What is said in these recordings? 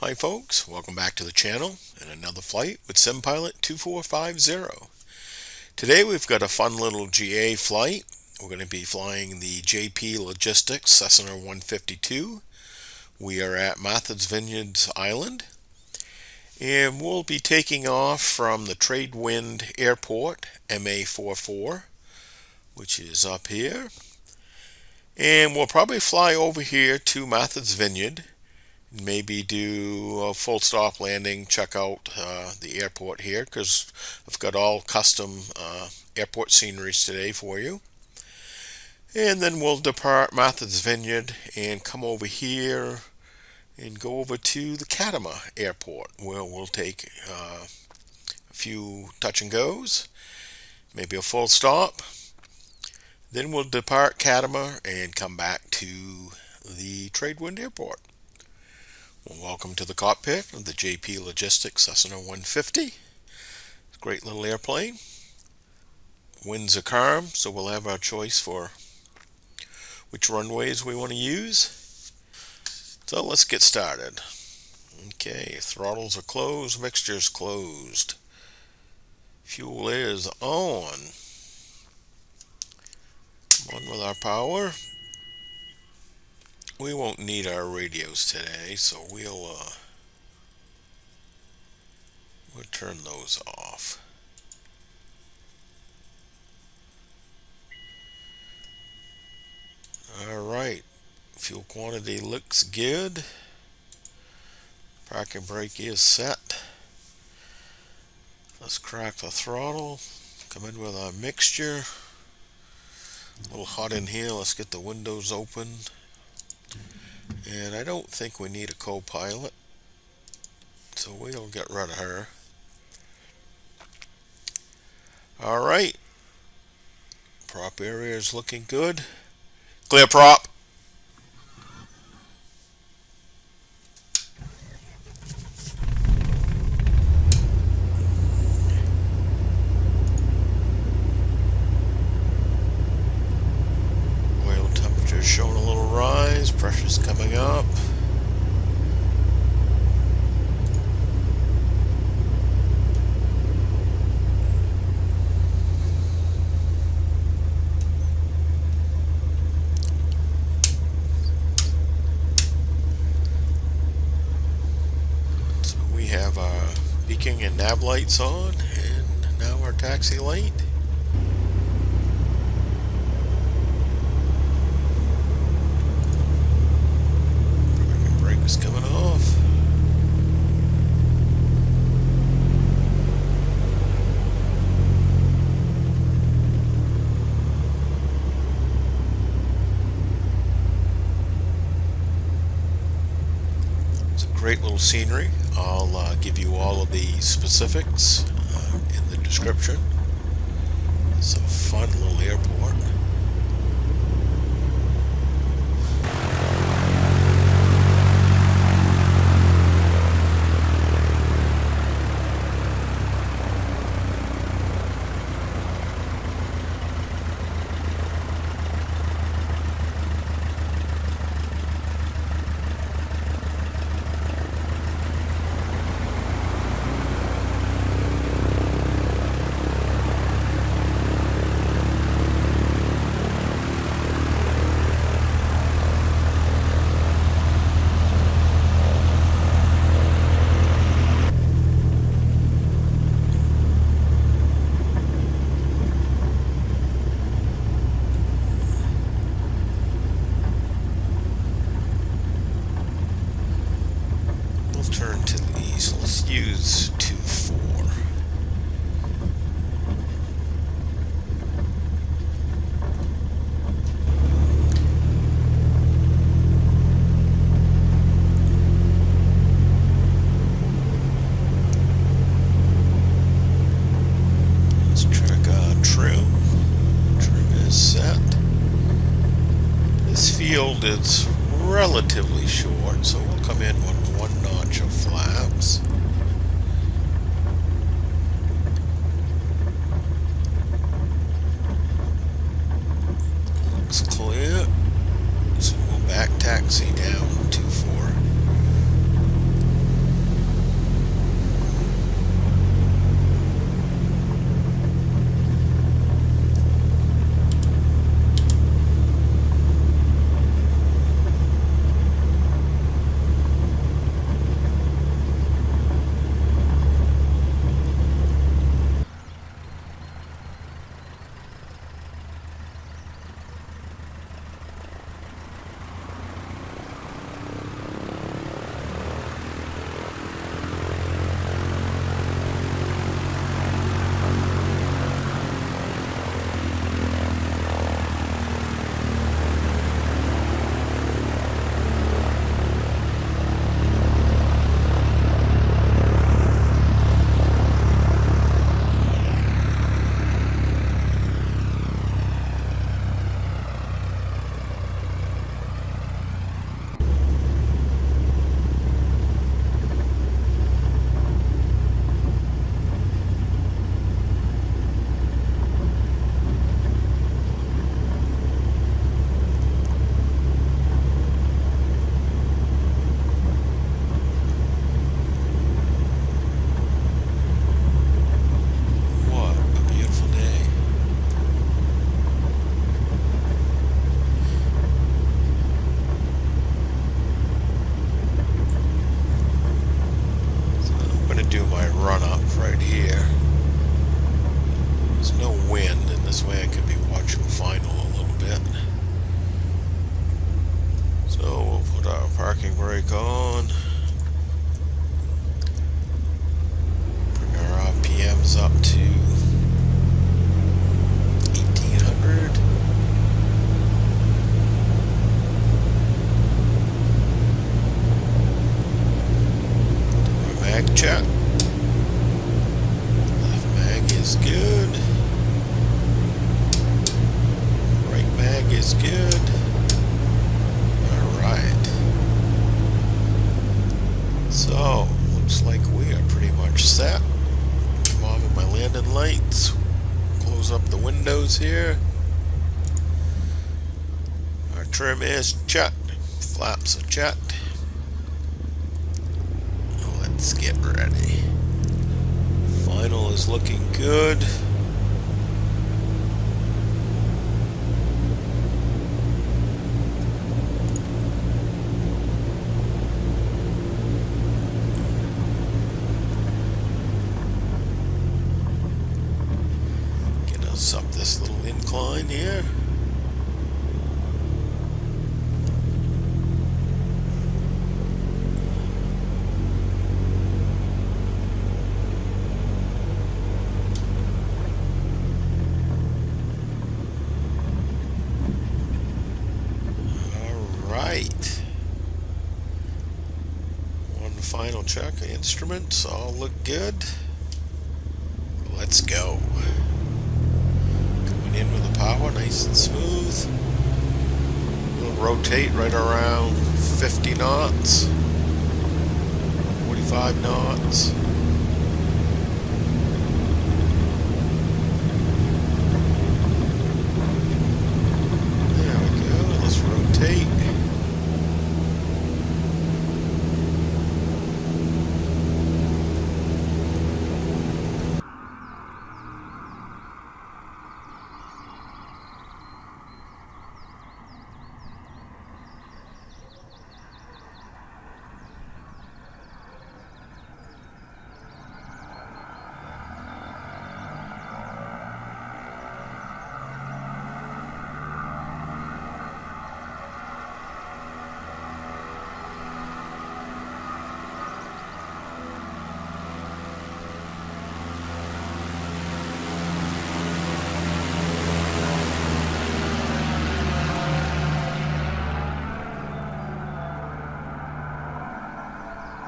Hi folks, welcome back to the channel and another flight with SimPilot 2450. Today we've got a fun little GA flight. We're going to be flying the JPLogistics Cessna 152. We are at Martha's Vineyard Island and we'll be taking off from the Tradewind Airport MA44, which is up here, and we'll probably fly over here to Martha's Vineyard. Maybe do a full stop landing, check out the airport here, because I've got all custom airport sceneries today for you. And then we'll depart Martha's Vineyard and come over here and go over to the Katama Airport, where we'll take a few touch and goes, maybe a full stop. Then we'll depart Katama and come back to the Tradewind Airport. Well, welcome to the cockpit of the JPLogistics Cessna 150. Great little airplane. Winds are calm, so we'll have our choice for which runways we want to use. So let's get started. Okay, throttles are closed, mixture's closed. Fuel is on. Come on with our power. We won't need our radios today, so we'll turn those off. Alright, fuel quantity looks good. Parking brake is set. Let's crack the throttle, come in with our mixture. A little hot in here, let's get the windows open. And I don't think we need a co-pilot, so we'll get rid of her. Alright, prop area is looking good. Clear prop. Oil temperature showing a little rise, pressure's coming up. So we have our beacon and nav lights on, and now our taxi light. Coming off. It's a great little scenery. I'll give you all of the specifics in the description. It's a fun little airport. Turn to the east. Let's use 24. Let's check trim. Trim is set. This field is relatively short, so we'll come in with one notch of flaps. Looks clear. So we'll back taxi down 24. is good. Right mag is good. Alright. So, looks like we are pretty much set. Come on with my landing lights. Close up the windows here. Our trim is checked. Flaps are checked. Let's get ready. Final is looking good. Get us up this little incline here. One final check. Instruments all look good. Let's go. Coming in with the power nice and smooth. We'll rotate right around 50 knots, 45 knots. There we go. Let's rotate.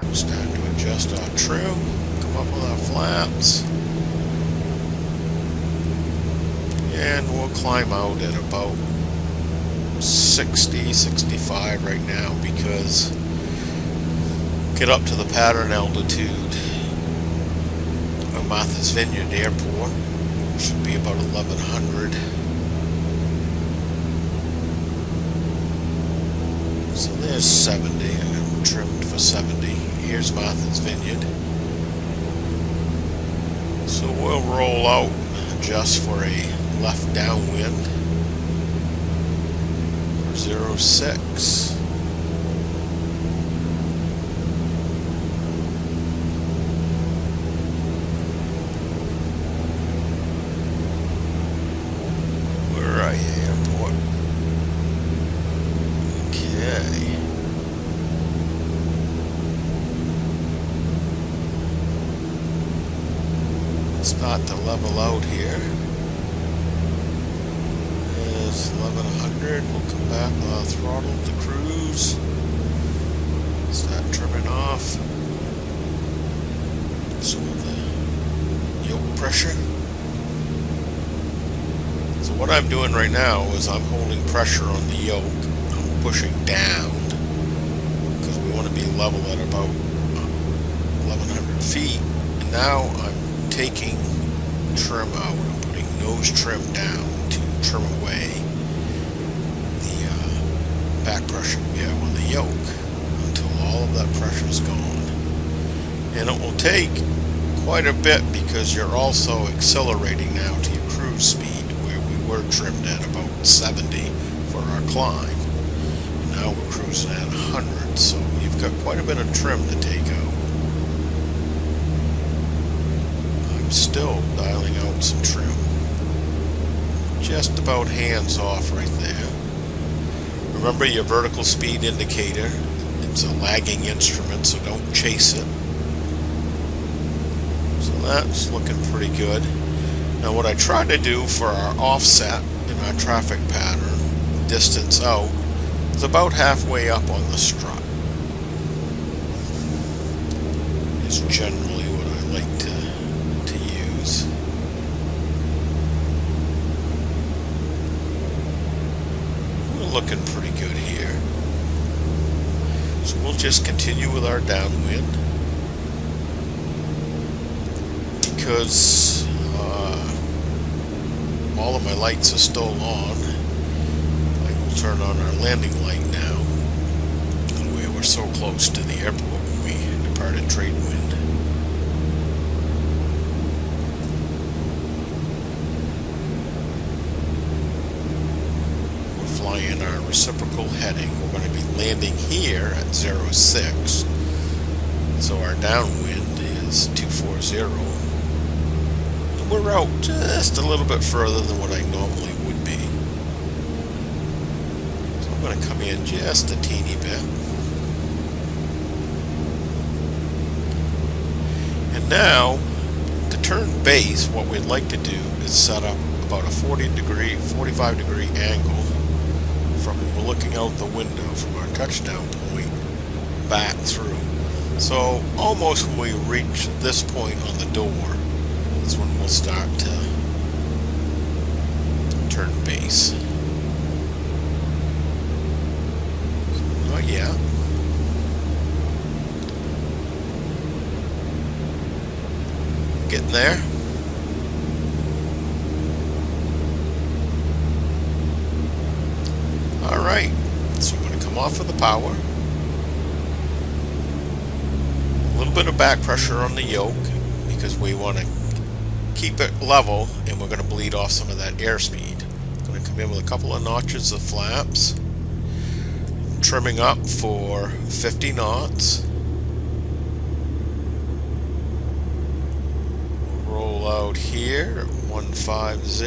It's time to adjust our trim, come up with our flaps, and we'll climb out at about 60, 65 right now because get up to the pattern altitude of Martha's Vineyard Airport, should be about 1100. So there's 70, I'm trimmed for 70. Here's Martha's Vineyard. So we'll roll out just for a left downwind for 06. Where are you, airport? Okay. Start to level out here. There's 1100. We'll come back with our throttle to cruise. Start trimming off some of the yoke pressure. So what I'm doing right now is I'm holding pressure on the yoke. I'm pushing down because we want to be level at about 1100 feet. And now I'm taking trim out. I'm putting nose trim down to trim away the back pressure we have on the yoke until all of that pressure is gone. And it will take quite a bit because you're also accelerating now to your cruise speed where we were trimmed at about 70 for our climb. And now we're cruising at 100, so you've got quite a bit of trim to take out. Still dialing out some trim. Just about hands off right there. Remember your vertical speed indicator. It's a lagging instrument, so don't chase it. So that's looking pretty good. Now what I try to do for our offset in our traffic pattern, distance out, is about halfway up on the strut. Is generally what I like to use. looking pretty good here. So we'll just continue with our downwind, because all of my lights are still on. I will turn on our landing light now. Anyway, we're so close to the airport when we departed trade wind. We're flying our reciprocal heading. We're going to be landing here at 06. So our downwind is 240. We're out just a little bit further than what I normally would be. So I'm going to come in just a teeny bit. And now, to turn base, what we'd like to do is set up about a 45 degree angle from when we're looking out the window from our touchdown point back through. So almost when we reach this point on the door, is when we'll start to turn base. Not yet. Getting there. Alright, so I'm going to come off of the power. A little bit of back pressure on the yoke because we want to keep it level, and we're going to bleed off some of that airspeed. I'm going to come in with a couple of notches of flaps, trimming up for 50 knots. Roll out here at 150.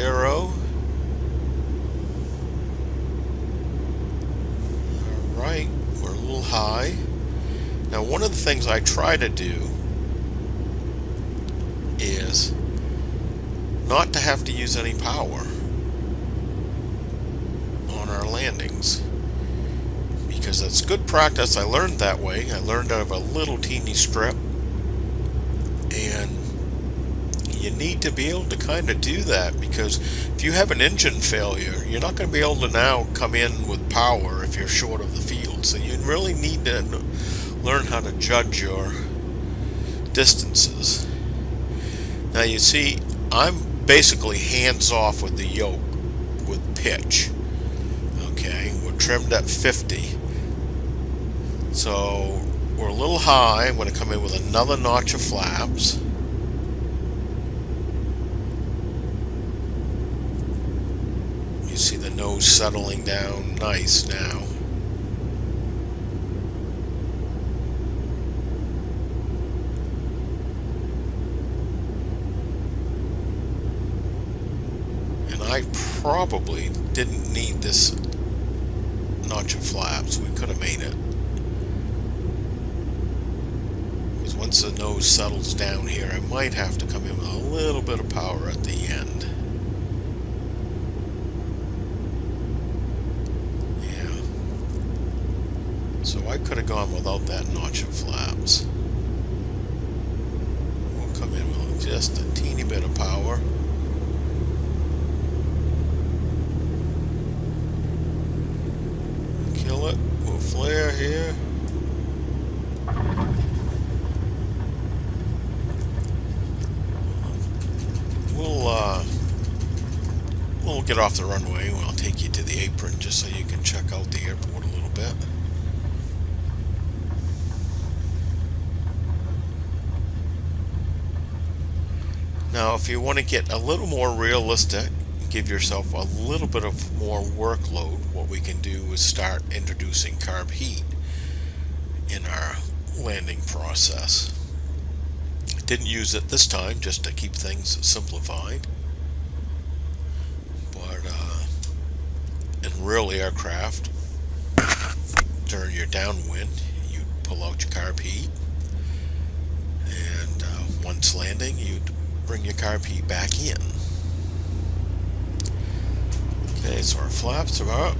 Alright, we're a little high. Now, one of the things I try to do is not to have to use any power on our landings, because that's good practice. I learned that way. I learned out of a little teeny strip, and you need to be able to kind of do that, because if you have an engine failure, you're not going to be able to now come in with power if you're short of the field. So you really need to learn how to judge your distances. Now you see, I'm basically hands off with the yoke with pitch. Okay, we're trimmed at 50. So we're a little high. I'm going to come in with another notch of flaps. You see the nose settling down nice now. I probably didn't need this notch of flaps. We could have made it. Because once the nose settles down here, I might have to come in with a little bit of power at the end. Yeah. So I could have gone without that notch of flaps. We'll come in with just a teeny bit of power. We'll flare here. We'll get off the runway and I'll take you to the apron just so you can check out the airport a little bit. Now, if you want to get a little more realistic, give yourself a little bit of more workload, what we can do is start introducing carb heat in our landing process. Didn't use it this time just to keep things simplified, but in real aircraft, during your downwind, you'd pull out your carb heat, and once landing, you'd bring your carb heat back in. Okay, so our flaps are up.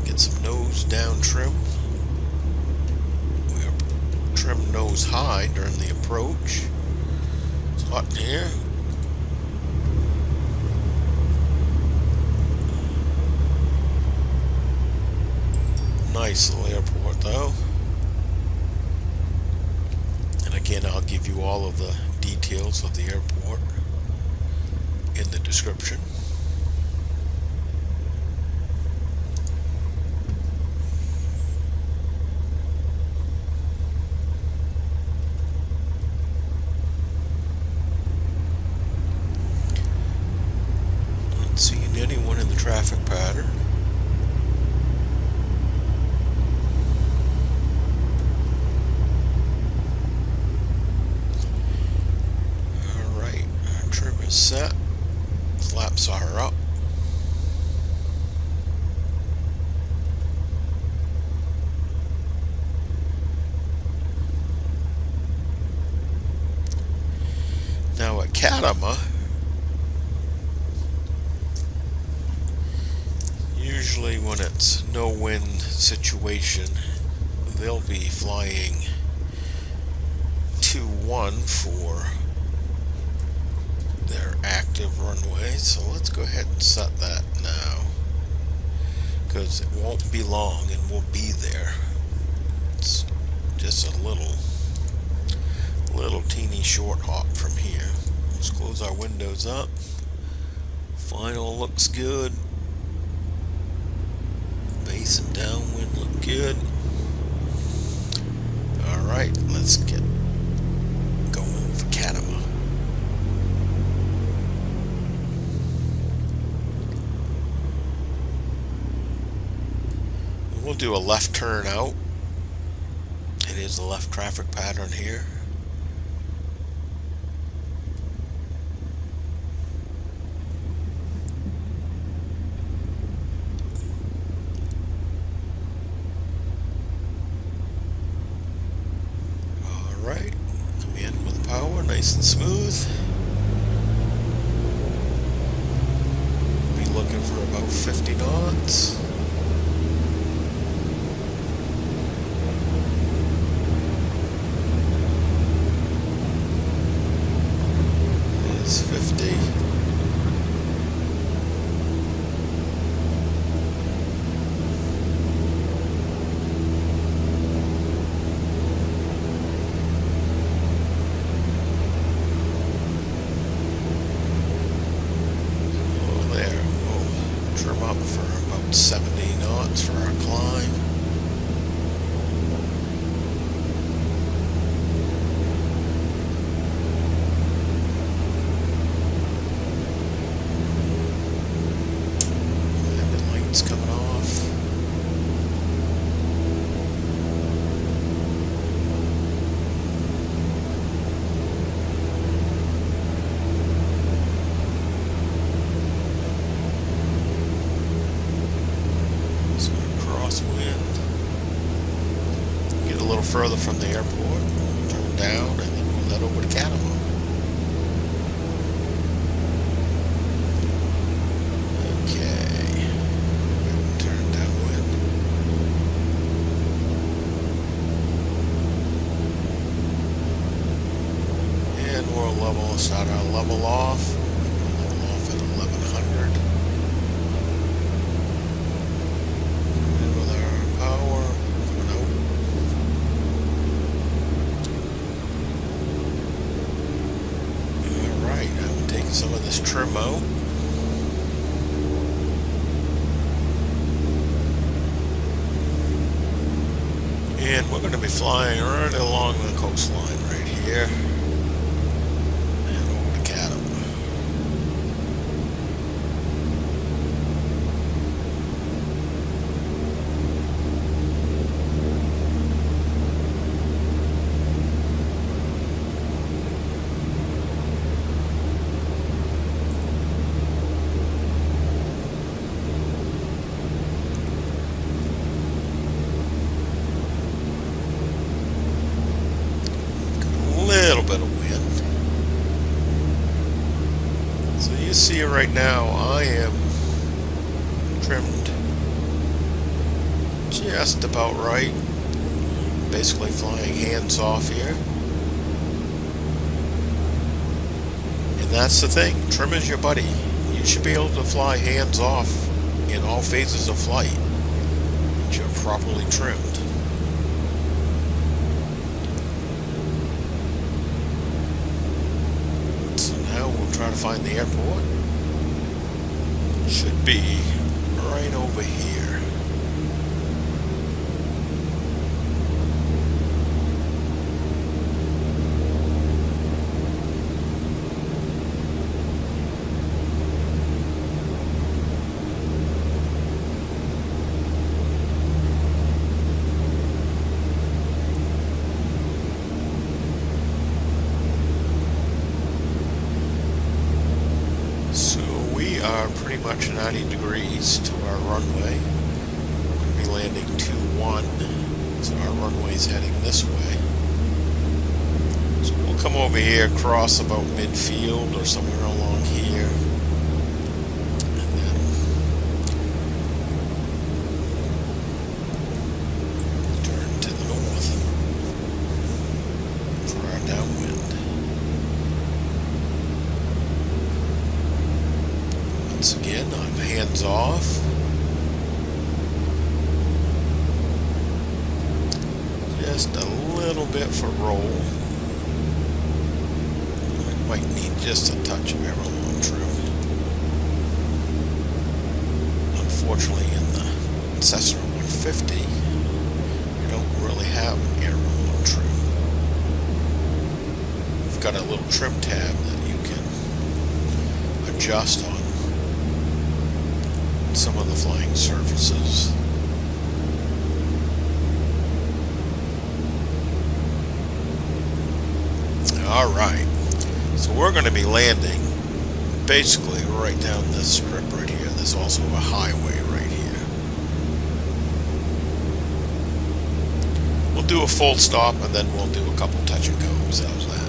Get some nose down trim. We are trim nose high during the approach. It's hot in here. nice little airport though. And again, I'll give you all of the details of the airport in the description. Not seeing anyone in the traffic pattern. Alright, our trim is set. Flaps are up. Now at Katama, usually when it's no wind situation, they'll be flying 2-1 for their active runway. So let's go ahead and set that now, because it won't be long and we'll be there. It's just a little teeny short hop from here. Let's close our windows up. Final looks good. Base and downwind look good. Alright, let's get going for Katama. We'll do a left turn out. It is a left traffic pattern here. Alright, come in with power, nice and smooth. Be looking for about 50 knots. It's 50. Up for about 70 knots for our climb. Landing lights coming off. Wind. Get a little further from the airport, turn down, and then we'll head over to Katama. Okay, turn downwind. And we'll start our level off. Level off at 1100. Some of this trim out. And we're going to be flying right along the coastline right here and over to Katama. Little bit of wind. So you see right now I am trimmed just about right. Basically flying hands off here. And that's the thing, trim is your buddy. You should be able to fly hands off in all phases of flight. that you're properly trimmed. So now we'll try to find the airport. Should be right over here. Pretty much 90 degrees to our runway. We're going to be landing 2-1, so our runway is heading this way. So we'll come over here, cross about midfield or somewhere along here, and then turn to the north for our downwind. Once again, I'm hands off. Just a little bit for roll. I might need just a touch of aileron trim. Unfortunately, in the Cessna 150, you don't really have an aileron trim. You've got a little trim tab that you can adjust on some of the flying surfaces. Alright, so we're going to be landing basically right down this strip right here. There's also a highway right here. We'll do a full stop and then we'll do a couple touch and goes. How's that?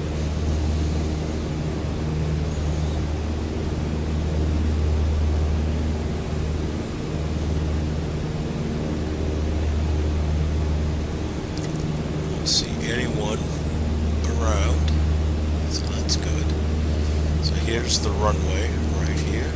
Anyone around, so that's good. So here's the runway right here.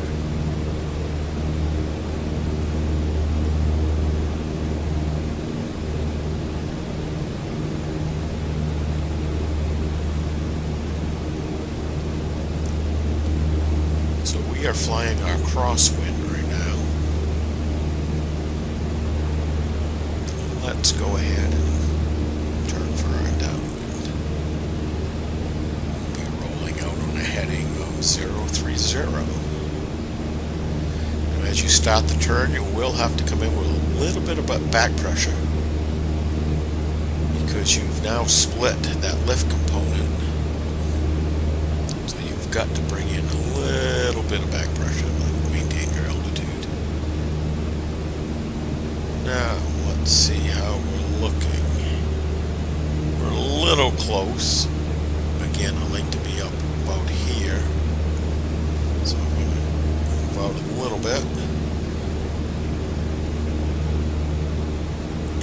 So we are flying our crosswind right now. Let's go ahead and turn for our downwind. We'll be rolling out on a heading of 030. And as you start the turn, you will have to come in with a little bit of back pressure because you've now split that lift component. So you've got to bring in a little bit of back pressure to maintain your altitude. Now, let's see how we're looking. We're a little close. Again, I like to be up about here. So I'm going to move out a little bit.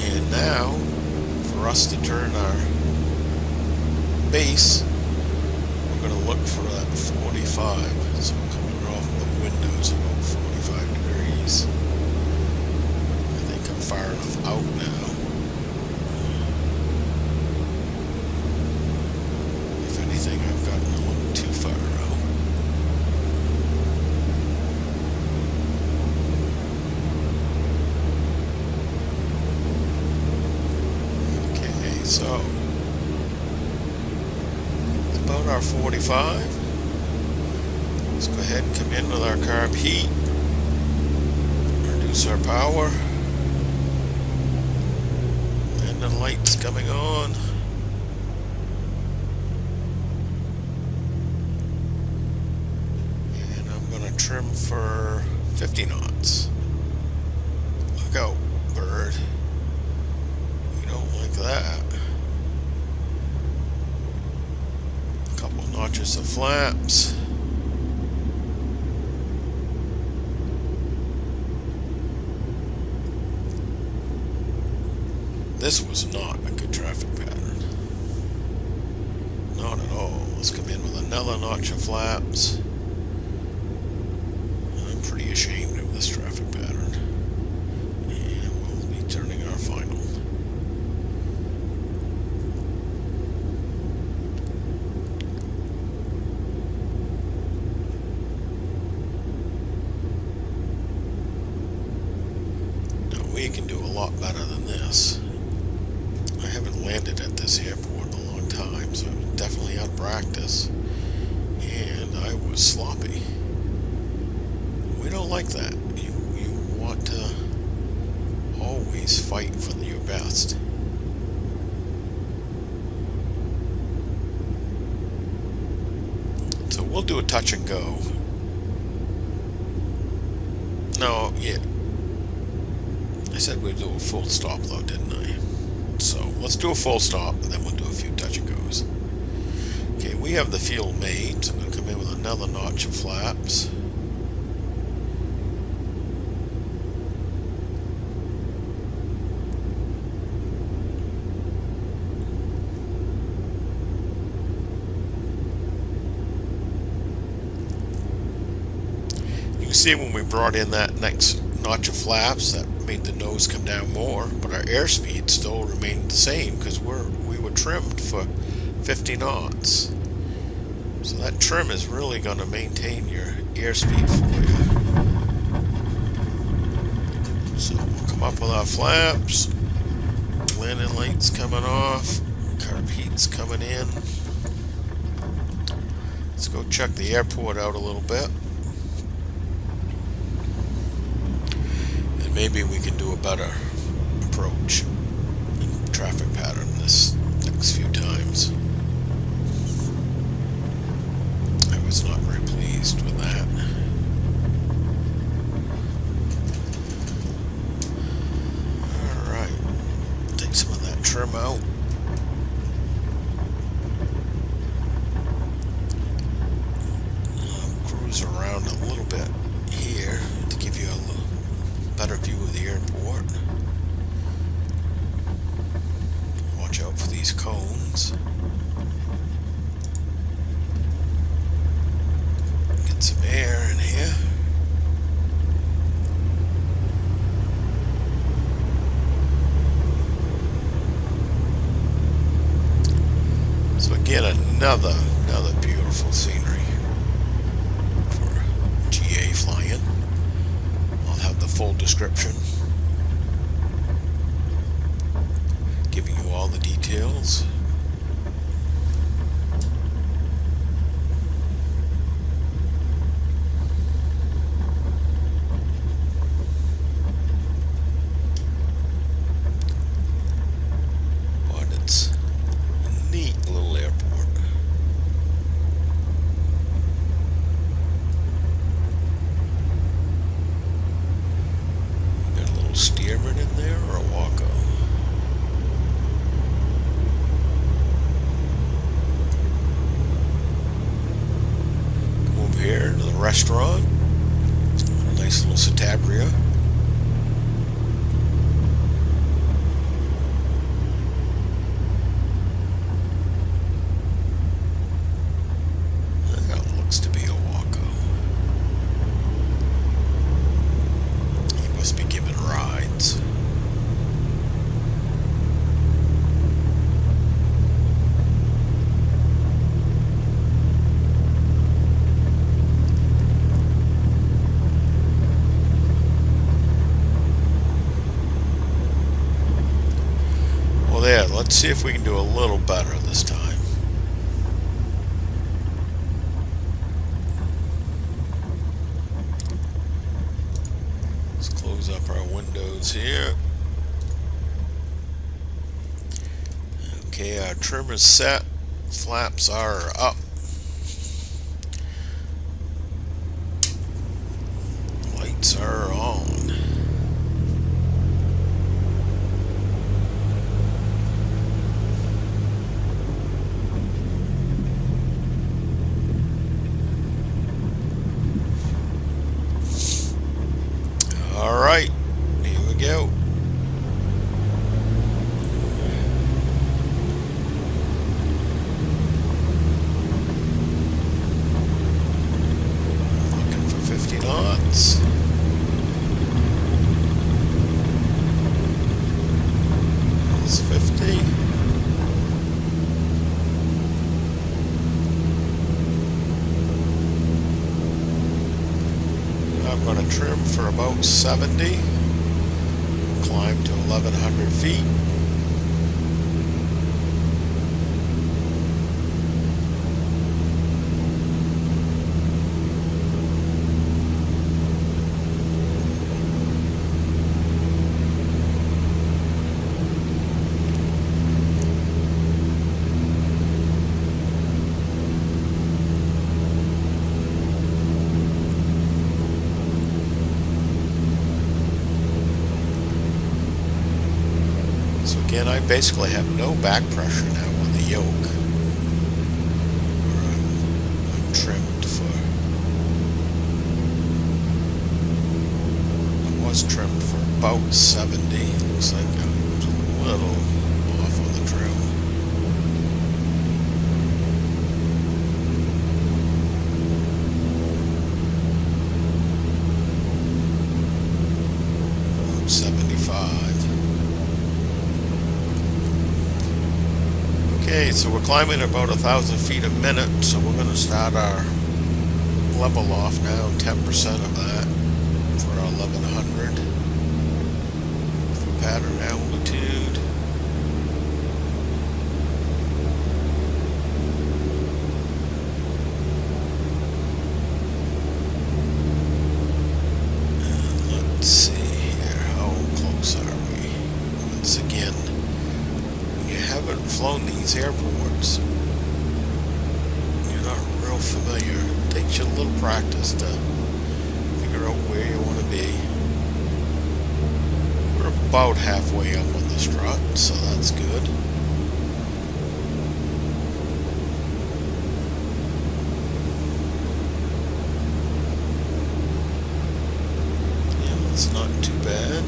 And now, for us to turn our base, we're going to look for that 45. So I'm coming off the windows about 45 degrees. I think I'm far enough out now. If anything, I've gotten a little too far out. Okay, so it's about our 45. Let's go ahead and come in with our carb heat. Reduce our power. And the light's coming on. And I'm going to trim for 50 knots. Look out, bird. You don't like that. A couple notches of flaps. This was not a good traffic pattern. Not at all. Let's come in with another notch of flaps. I'm pretty ashamed of this traffic pattern. And we'll be turning lot better than this. I haven't landed at this airport in a long time, so I'm definitely out of practice. And I was sloppy. We don't like that. You want to always fight for your best. So we'll do a touch and go. No, yeah. I said we'd do a full stop though, didn't I? So let's do a full stop and then we'll do a few touch and goes. Okay, we have the field made, so I'm going to come in with another notch of flaps. You can see when we brought in that next notch of flaps, that made the nose come down more, but our airspeed still remained the same because we were trimmed for 50 knots. So that trim is really going to maintain your airspeed for you. So we'll come up with our flaps, landing lights coming off, carb heat's coming in. Let's go check the airport out a little bit. And maybe we can do a better approach and traffic pattern this next few times. I was not very pleased with that. Alright, take some of that trim out. Cruise around a little bit here to give you a little better view of the airport. Watch out for these cones. Get some air in here. So again, another beautiful scenery for GA flying. I'll have the full description, giving you all the details. But it's a neat little airport. Got a little steerman in there or a walko? Over here to the restaurant. A nice little Citabria. That looks to be a walko. He must be giving rides. Well, there, let's see if we can do a little better this time. Let's close up our windows here. Okay, our trim is set. Flaps are up. Lights are on. Alright, here we go. Looking for 50 knots. That's 50. I'm going to trim for about 70. climb to 1,100 feet. So again, I basically have no back pressure now on the yoke. I'm trimmed for, I was trimmed for about 70. Looks like I'm a little off on the trim. I'm 75. Okay, so we're climbing about 1,000 feet a minute, so we're going to start our level off now, 10% of that for our 1,100 for pattern altitude. And let's see here, how close are we? Once again, haven't flown these airports, you're not real familiar. It takes you a little practice to figure out where you want to be. We're about halfway up on the strut, so that's good. Yeah, it's not too bad.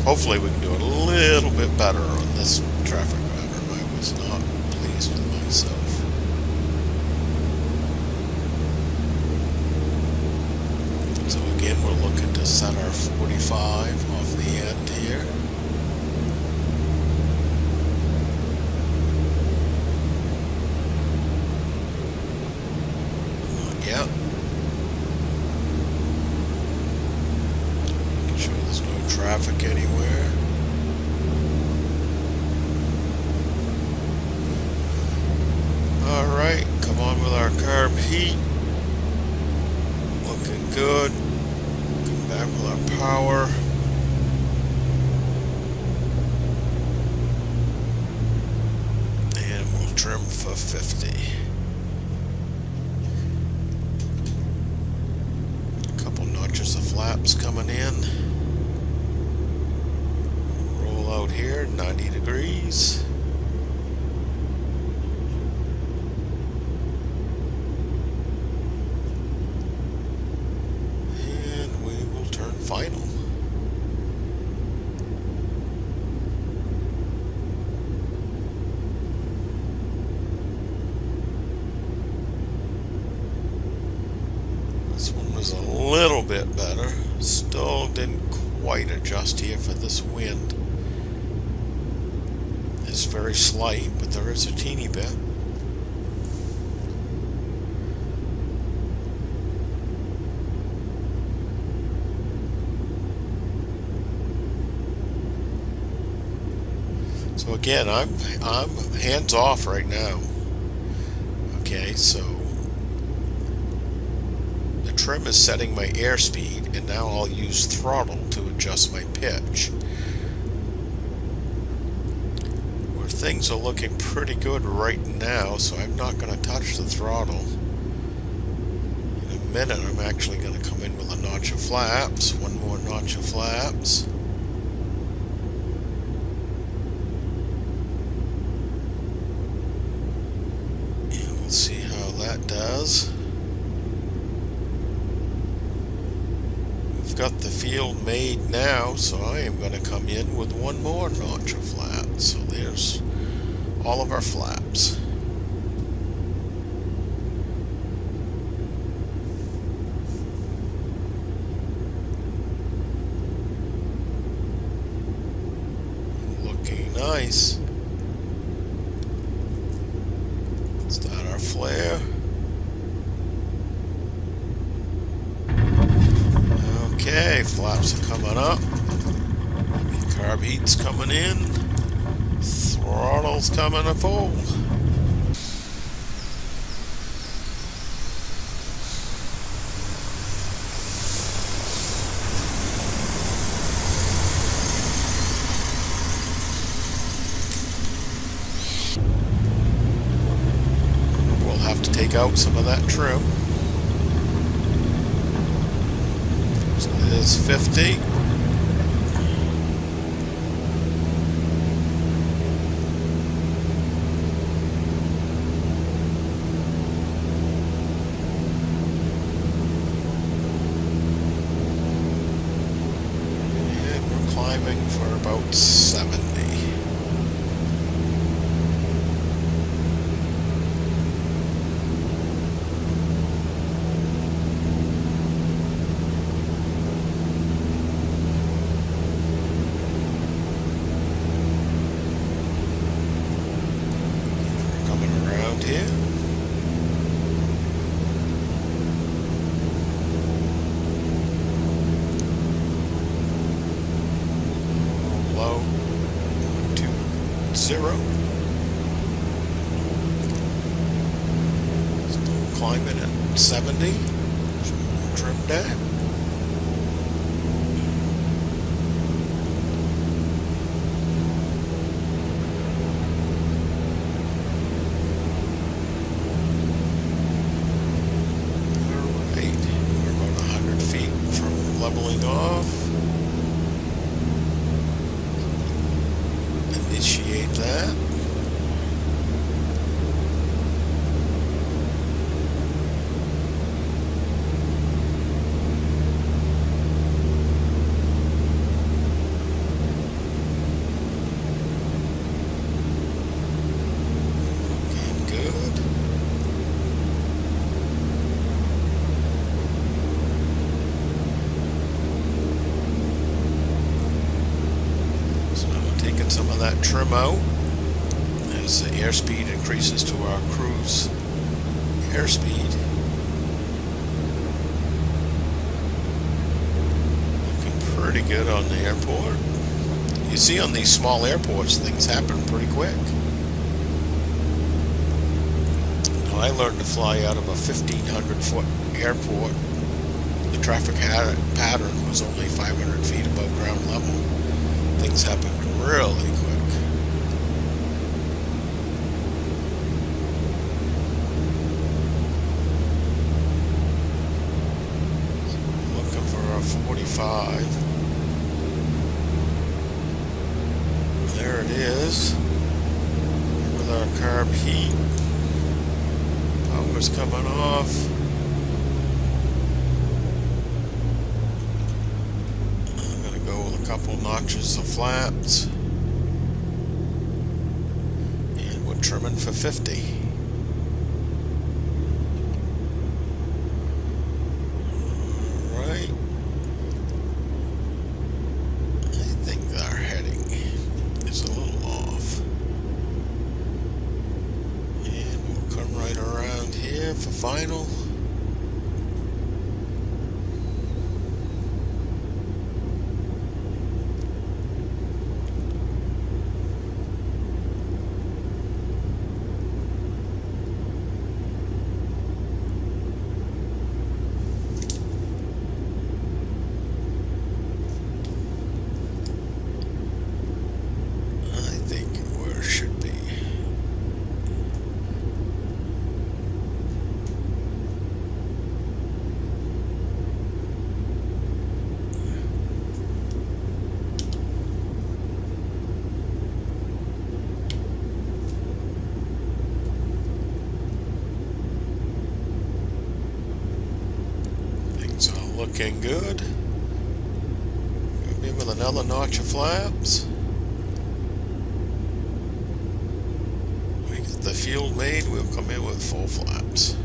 Hopefully we can do it a little bit better on this traffic pattern. I was not pleased with myself. So again, we're looking to set our 45 off the end here. Not yet. Traffic anywhere. Alright, come on with our carb heat. Looking good. Come back with our power. And we'll trim for 50. A couple notches of flaps coming in. Out here, 90 degrees. And we will turn final. This one was a little bit better. Still didn't quite adjust here for this wind. It's very slight, but there is a teeny bit. So again, I'm hands off right now. Okay, so the trim is setting my airspeed, and now I'll use throttle to adjust my pitch. Things are looking pretty good right now, so I'm not going to touch the throttle. In a minute, I'm actually going to come in with a notch of flaps, one more notch of flaps. And we'll see how that does. We've got the field made now, so I am going to come in with one more notch of flaps. So there's all of our flaps. Looking nice. Start our flare. up. Carb heat's coming in. Throttle's coming to full. We'll have to take out some of that trim. So it is 50. Climbing for about 70. We're coming around here. Low 120. Still climbing at 70. Trim down. Alright, we're about 100 feet from leveling off. Initiate that. Looking good. So I'm taking some of that trim out as the airspeed increases to our cruise airspeed. Looking pretty good on the airport. You see, on these small airports, things happen pretty quick. Now, I learned to fly out of a 1,500-foot airport. The traffic pattern was only 500 feet above ground level. Things happened really quick. Looking for a 45. There it is. With our carb heat. Power's coming off. I'm going to go with a couple notches of flaps. And we're trimming for 50. Alright. I think our heading is a little off. And we'll come right around here for final. Looking good. Come in with another notch of flaps. We get the field made, we'll come in with full flaps.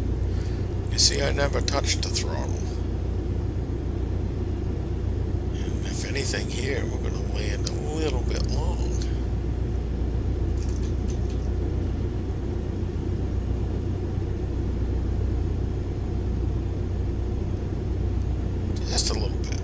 You see, I never touched the throttle. And if anything here, we're going to land a little bit long. Just a little bit.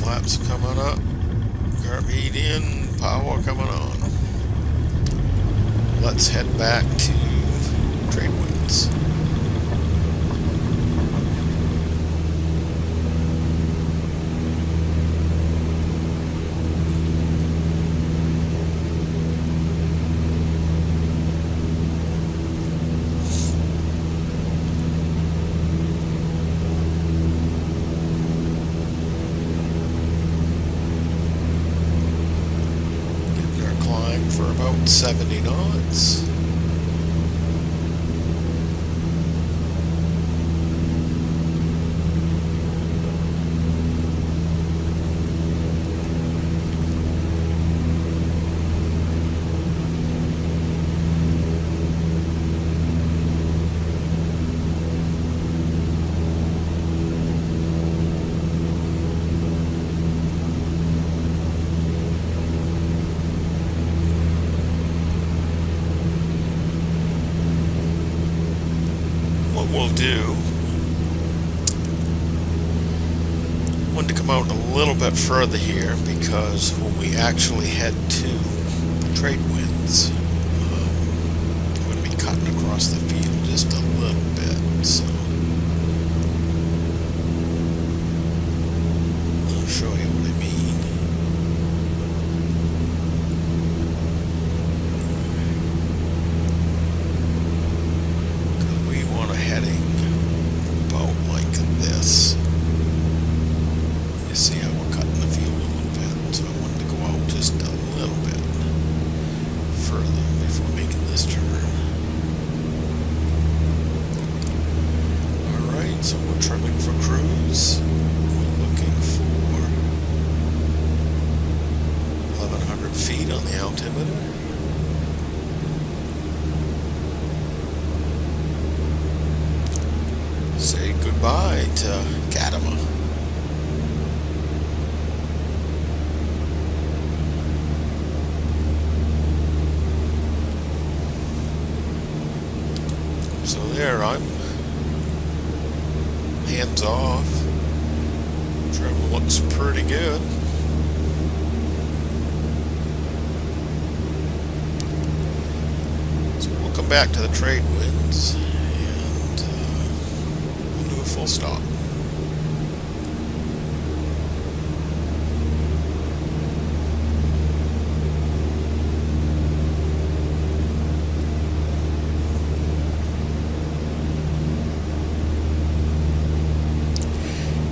Flaps coming up. Carb heat in. Power coming on. Let's head back to trade winds. For about 70 knots. We'll do, want to come out a little bit further here because when we actually head to trade winds, I'm going to be cutting across the field just a little bit, so I'll show you what I mean. Heading about like this. You see how we're cutting the field a little bit, so I wanted to go out just a little bit further before making this turn. Alright, so we're trimming for cruise. We're looking for 1100 feet on the altimeter. Say goodbye to Katama. So there, I'm hands off. Trim looks pretty good. So we'll come back to the trade winds. Full stop.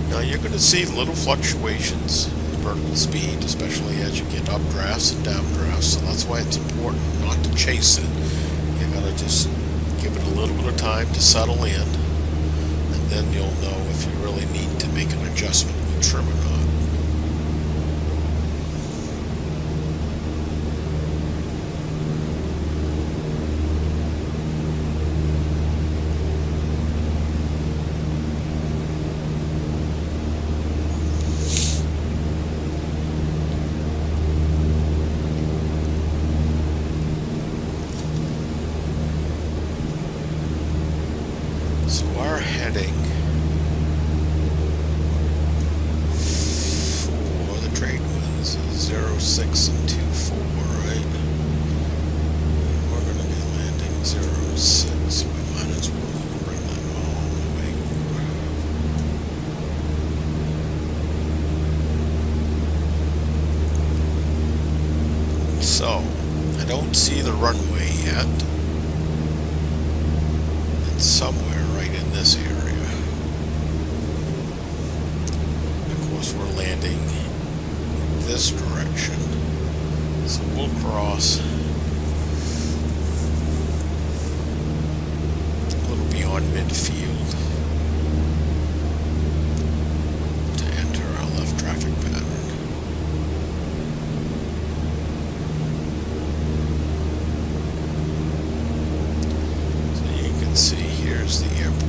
Now you're going to see little fluctuations in vertical speed, especially as you get updrafts and downdrafts, so that's why it's important not to chase it. You gotta just give it a little bit of time to settle in. Then you'll know if you really need to make an adjustment with trim or not. So our heading for the trade winds is 06 and 24, right? And we're going to be landing 06. We might as well bring that all the way over. So, I don't see the runway yet. It's somewhere right in this area. Of course, we're landing this direction, so we'll cross a little beyond midfield to enter our left traffic pattern. So you can see here's the airport.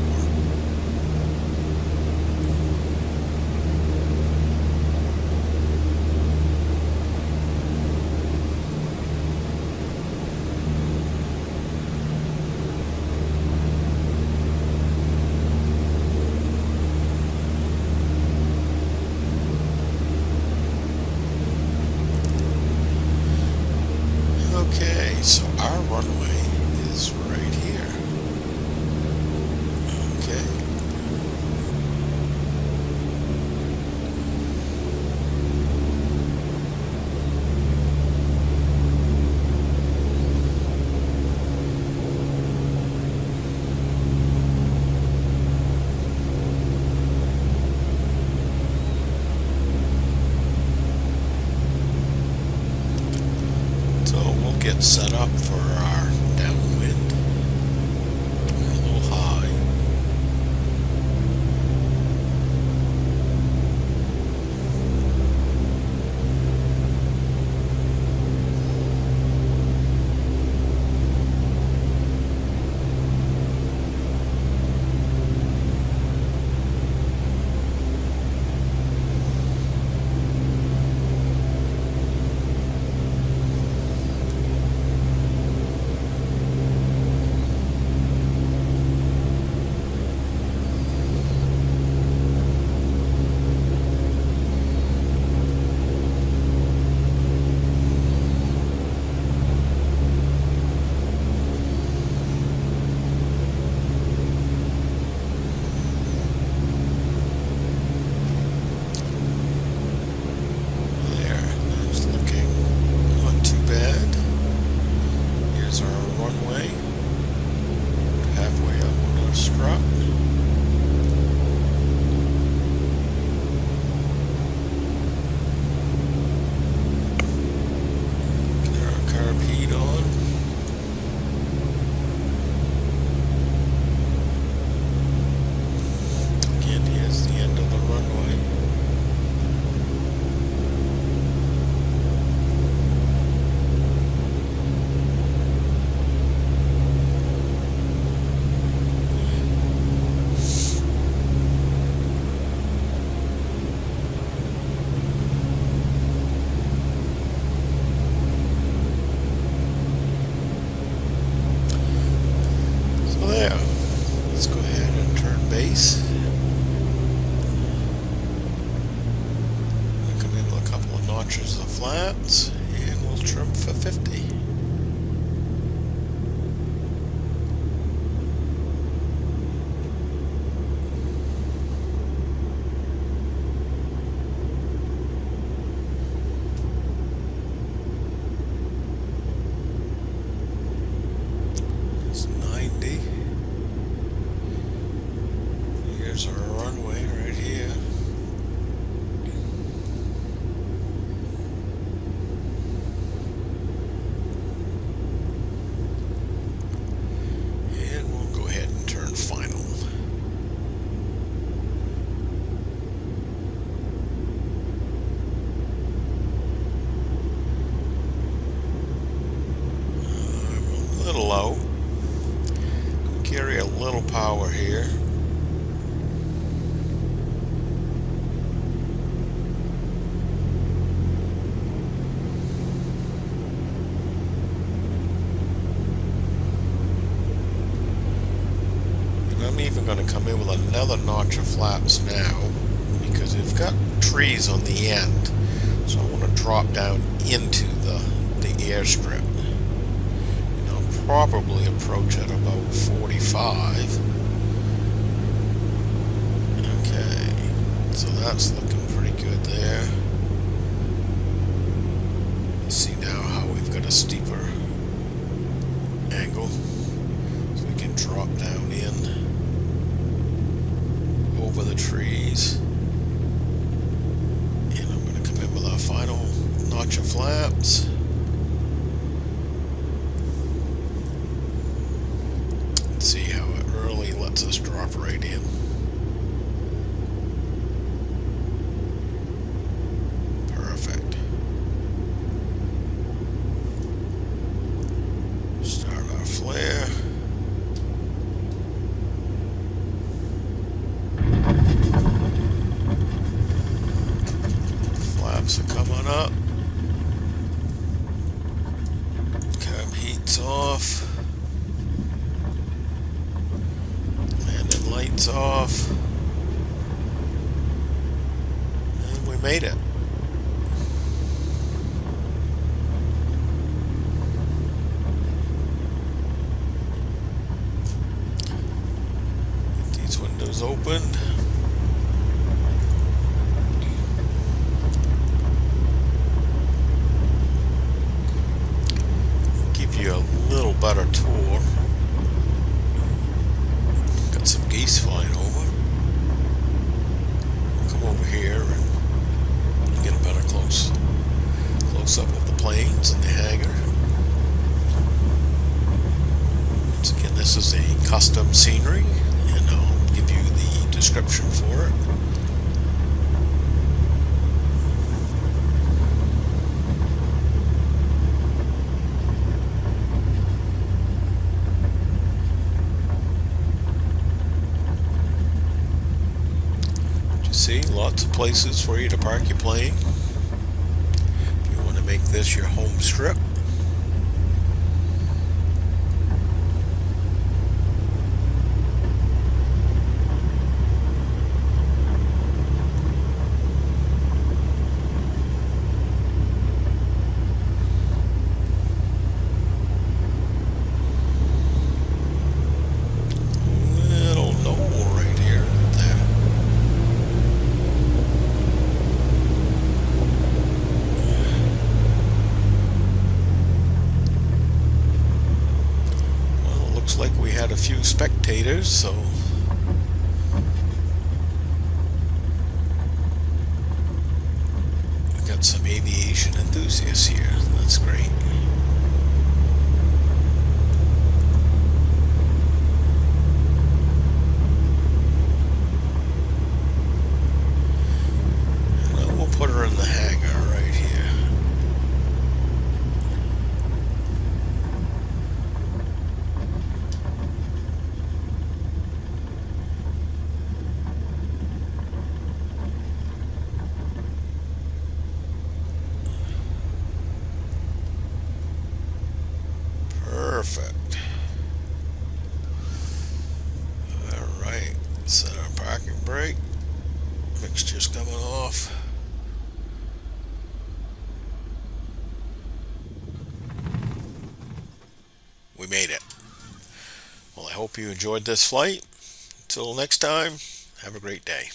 get set up for our downwind. A little high. Let's go ahead and turn base. Come in with a couple of notches of flats, and we'll trim for 50. It's 90. Here's our runway right here. And we'll go ahead and turn final. I'm a little out. Carry a little power here. I'm even going to come in with another notch of flaps now because we've got trees on the end, so I want to drop down into the airstrip. And I'll probably approach at about 45. Okay, so that's looking pretty good there. You see now how we've got a steeper angle, so we can drop down in over the trees, and I'm going to come in with our final notch of flaps. Let's see how it early lets us drop right in. Perfect. Start our flare. Flaps are coming up. Cab heat's off. Landing lights off. And we made it. Get these windows opened. You a little better tour. Got some geese flying over. We'll come over here and get a better close up of the planes and the hangar. this is a custom scenery, and I'll give you the description for it. See, lots of places for you to park your plane if you want to make this your home strip. Little knoll right here. There. Looks like we had a few spectators, so we got some aviation enthusiasts here. That's great. And we'll put her in the hangar right here. Perfect. Alright, set our parking brake. Mixture's coming off. We made it. Well, I hope you enjoyed this flight. Until next time, have a great day.